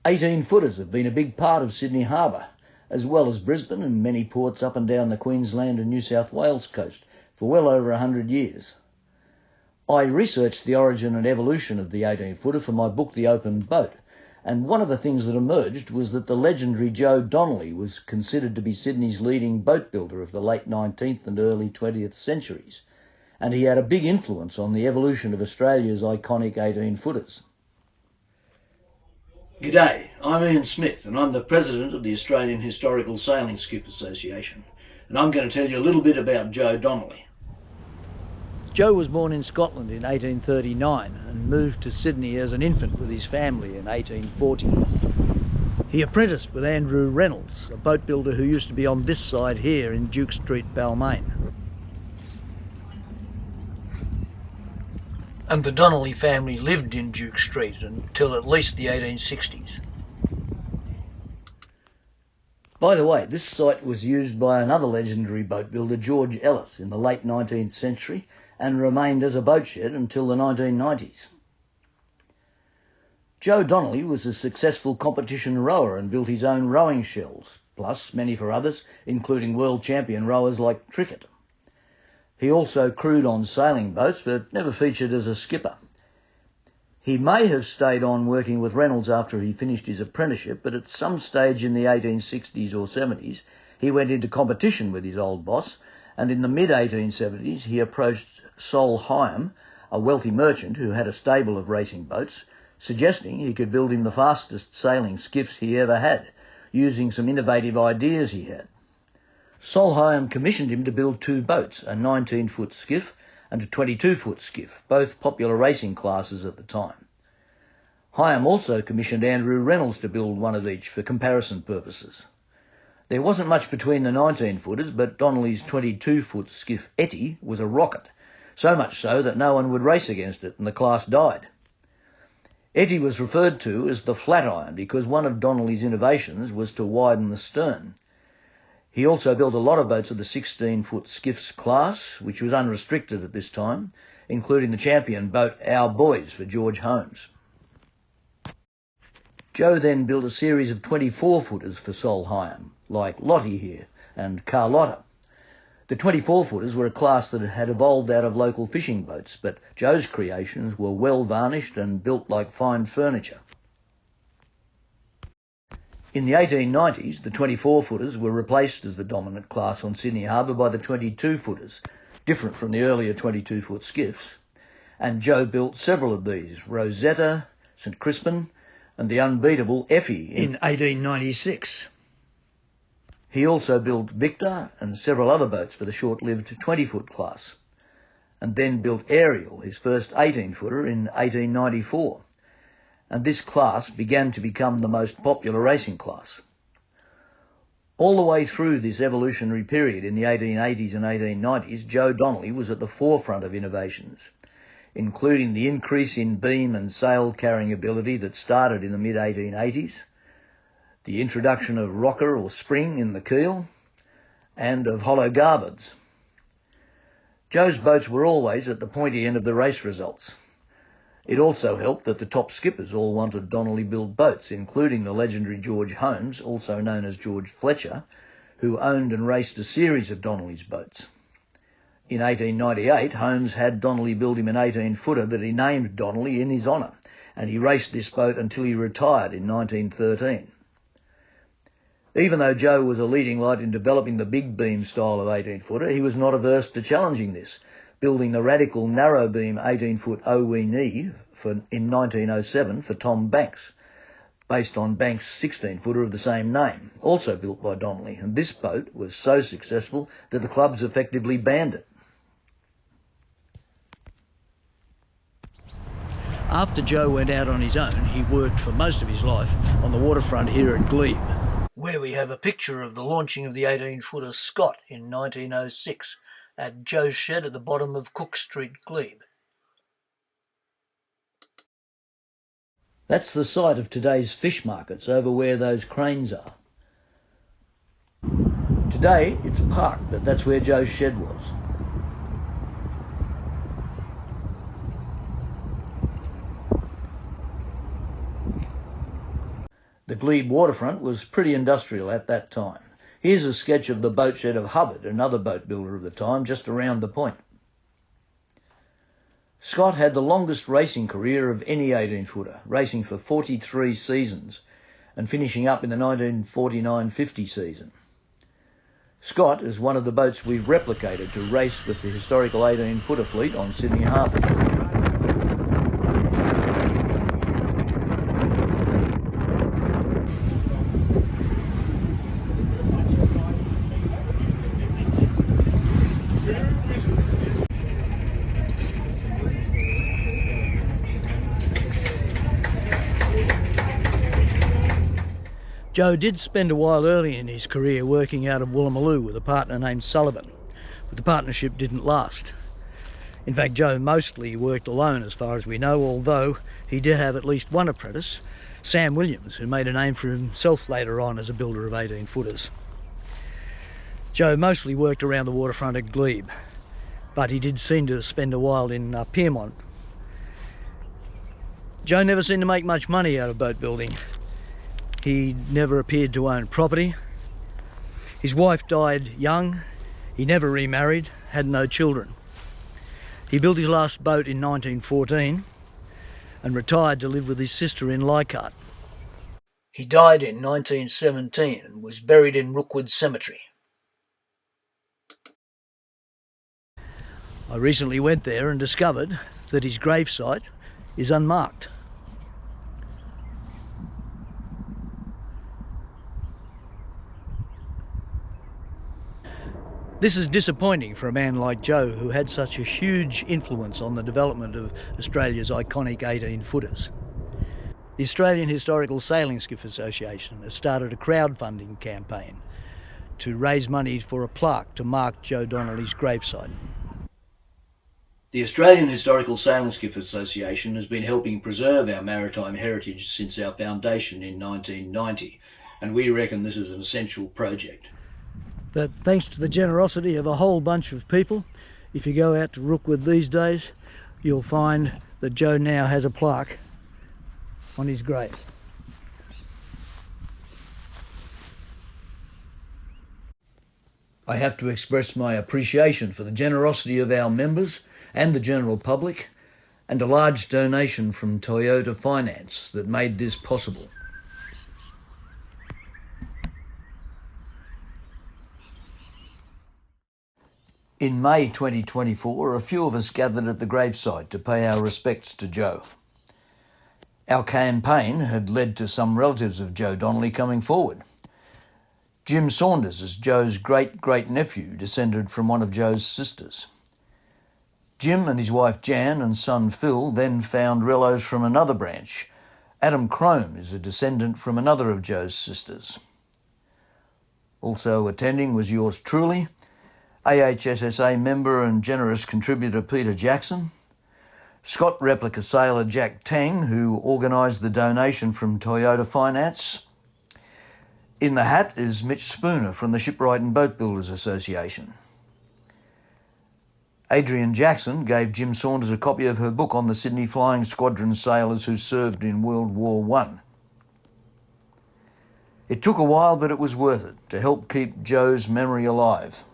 18-footers have been a big part of Sydney Harbour, as well as Brisbane and many ports up and down the Queensland and New South Wales coast for well over 100 years. I researched the origin and evolution of the 18-footer for my book The Open Boat, and one of the things that emerged was that the legendary Joe Donnelly was considered to be Sydney's leading boat builder of the late 19th and early 20th centuries, and he had a big influence on the evolution of Australia's iconic 18-footers. G'day, I'm Ian Smith and I'm the President of the Australian Historical Sailing Skiff Association, and I'm going to tell you a little bit about Joe Donnelly. Joe was born in Scotland in 1839 and moved to Sydney as an infant with his family in 1840. He apprenticed with Andrew Reynolds, a boat builder who used to be on this side here in Duke Street, Balmain. And the Donnelly family lived in Duke Street until at least the 1860s. By the way, this site was used by another legendary boat builder, George Ellis, in the late 19th century and remained as a boat shed until the 1990s. Joe Donnelly was a successful competition rower and built his own rowing shells, plus many for others, including world champion rowers like Cricket. He also crewed on sailing boats, but never featured as a skipper. He may have stayed on working with Reynolds after he finished his apprenticeship, but at some stage in the 1860s or 70s, he went into competition with his old boss, and in the mid-1870s he approached Sol Hyam, a wealthy merchant who had a stable of racing boats, suggesting he could build him the fastest sailing skiffs he ever had, using some innovative ideas he had. Sol Hyam commissioned him to build two boats, a 19-foot skiff and a 22-foot skiff, both popular racing classes at the time. Hyam also commissioned Andrew Reynolds to build one of each for comparison purposes. There wasn't much between the 19-footers, but Donnelly's 22-foot skiff Etty was a rocket, so much so that no one would race against it, and the class died. Etty was referred to as the flat iron because one of Donnelly's innovations was to widen the stern. He also built a lot of boats of the 16-foot skiffs class, which was unrestricted at this time, including the champion boat Our Boys for George Holmes. Joe then built a series of 24-footers for Sol Hyam, like Lottie here and Carlotta. The 24-footers were a class that had evolved out of local fishing boats, but Joe's creations were well varnished and built like fine furniture. In the 1890s, the 24-footers were replaced as the dominant class on Sydney Harbour by the 22-footers, different from the earlier 22-foot skiffs, and Joe built several of these, Rosetta, St Crispin, and the unbeatable Effie in 1896. He also built Victor and several other boats for the short-lived 20-foot class, and then built Ariel, his first 18-footer, in 1894. And this class began to become the most popular racing class. All the way through this evolutionary period in the 1880s and 1890s, Joe Donnelly was at the forefront of innovations, including the increase in beam and sail carrying ability that started in the mid-1880s, the introduction of rocker or spring in the keel, and of hollow garboards. Joe's boats were always at the pointy end of the race results. It also helped that the top skippers all wanted Donnelly-built boats, including the legendary George Holmes, also known as George Fletcher, who owned and raced a series of Donnelly's boats. In 1898, Holmes had Donnelly build him an 18-footer that he named Donnelly in his honour, and he raced this boat until he retired in 1913. Even though Joe was a leading light in developing the big beam style of 18-footer, he was not averse to challenging this, building the radical narrow beam 18-foot Oweenee in 1907 for Tom Banks, based on Banks' 16-footer of the same name, also built by Donnelly, and this boat was so successful that the clubs effectively banned it. After Joe went out on his own, he worked for most of his life on the waterfront here at Glebe, where we have a picture of the launching of the 18-footer Scott in 1906 at Joe's shed at the bottom of Cook Street, Glebe. That's the site of today's fish markets over where those cranes are. Today it's a park, but that's where Joe's shed was. The Glebe Waterfront was pretty industrial at that time. Here's a sketch of the boat shed of Hubbard, another boat builder of the time, just around the point. Scott had the longest racing career of any 18-footer, racing for 43 seasons and finishing up in the 1949-50 season. Scott is one of the boats we've replicated to race with the historical 18-footer fleet on Sydney Harbour. Joe did spend a while early in his career working out of Woolloomooloo with a partner named Sullivan, but the partnership didn't last. In fact, Joe mostly worked alone as far as we know, although he did have at least one apprentice, Sam Williams, who made a name for himself later on as a builder of 18-footers. Joe mostly worked around the waterfront at Glebe, but he did seem to spend a while in Pyrmont. Joe never seemed to make much money out of boat building. He never appeared to own property. His wife died young. He never remarried, had no children. He built his last boat in 1914 and retired to live with his sister in Leichhardt. He died in 1917 and was buried in Rookwood Cemetery. I recently went there and discovered that his gravesite is unmarked. This is disappointing for a man like Joe, who had such a huge influence on the development of Australia's iconic 18-footers. The Australian Historical Sailing Skiff Association has started a crowdfunding campaign to raise money for a plaque to mark Joe Donnelly's gravesite. The Australian Historical Sailing Skiff Association has been helping preserve our maritime heritage since our foundation in 1990, and we reckon this is an essential project. But thanks to the generosity of a whole bunch of people, if you go out to Rookwood these days, you'll find that Joe now has a plaque on his grave. I have to express my appreciation for the generosity of our members and the general public, and a large donation from Toyota Finance that made this possible. In May 2024, a few of us gathered at the gravesite to pay our respects to Joe. Our campaign had led to some relatives of Joe Donnelly coming forward. Jim Saunders is Joe's great-great-nephew, descended from one of Joe's sisters. Jim and his wife Jan and son Phil then found relos from another branch. Adam Crome is a descendant from another of Joe's sisters. Also attending was yours truly, AHSSA member and generous contributor Peter Jackson, Scott replica sailor Jack Tang, who organised the donation from Toyota Finance. In the hat is Mitch Spooner from the Shipwright and Boatbuilders Association. Adrian Jackson gave Jim Saunders a copy of her book on the Sydney Flying Squadron sailors who served in World War I. It took a while, but it was worth it to help keep Joe's memory alive.